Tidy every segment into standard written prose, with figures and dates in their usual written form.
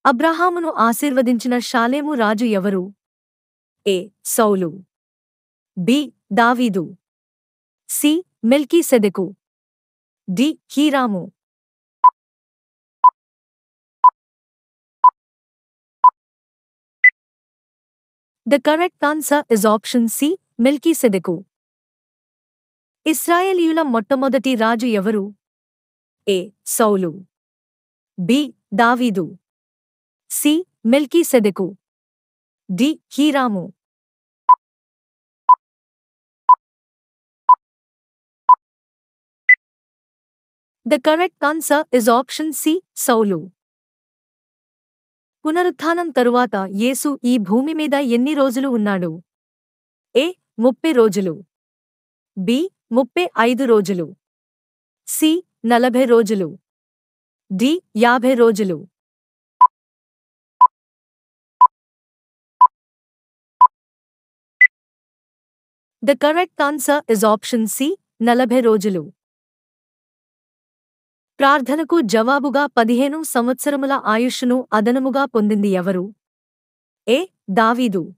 అబ్రాహామును ఆశీర్వదించిన షాలేము రాజు ఎవరు? ఏ. సౌలు. బి. దావీదు. సి. మెల్కీసెదెకు. డి. హీరాము. The correct answer is option C. మెల్కీసెదెకు. ఇశ్రాయేలీయుల మొట్టమొదటి రాజు ఎవరు? ఏ. సౌలు. బి. దావీదు. సి. మెల్కీసెదెకు. డి. హీరాము. The correct answer is option C. సౌలు. పునరుత్థానం తరువాత యేసు ఈ భూమి మీద ఎన్ని రోజులు ఉన్నాడు? ఏ. 30 రోజులు. బి. 35 రోజులు. సి. 40 రోజులు. డి. 50 రోజులు. The correct answer is option C. 40 రోజులు. ప్రార్థనకు జవాబుగా 15 సంవత్సరముల ఆయుష్షును అదనముగా పొందింది ఎవరు? ఏ. దావీదు.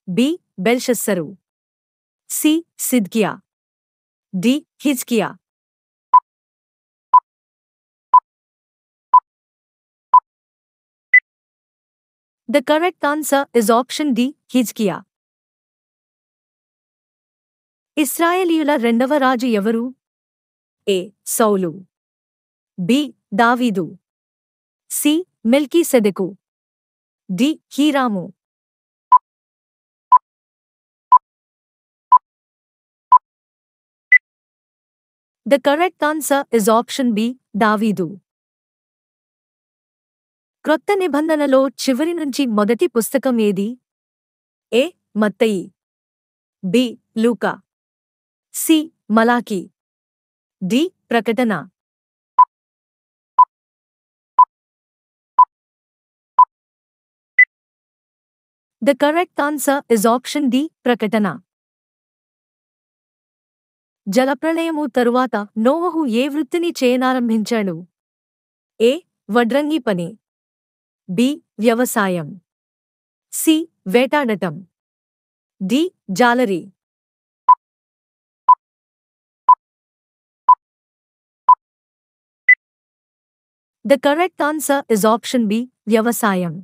బి. బెల్షస్సరు. సి. సిద్కియా. డి. హిజ్కియా. The correct answer is option D. హిజ్కియా. ఇశ్రాయేలీయుల రెండవ రాజు ఎవరు? ఏ. సౌలు. బి. దావీదు. సి. మెల్కీసెదెకు. డి. హీరాము. The correct answer is option B. దావీదు. క్రొత్త నిబంధనలో చివరి నుంచి మొదటి పుస్తకం ఏది? ఏ. మత్తయి. బి. లూకా. సి. మలాకి. డి. ప్రకటన. The correct answer is option D. ప్రకటన. జలప్రళయము తరువాత నోవహు ఏ వృత్తిని చేయనారంభించాడు? ఏ. వడ్రంగి పని. బి. వ్యవసాయం. సి. వేటాడటం. డి. జాలరి. The correct answer is option B. వ్యవసాయం.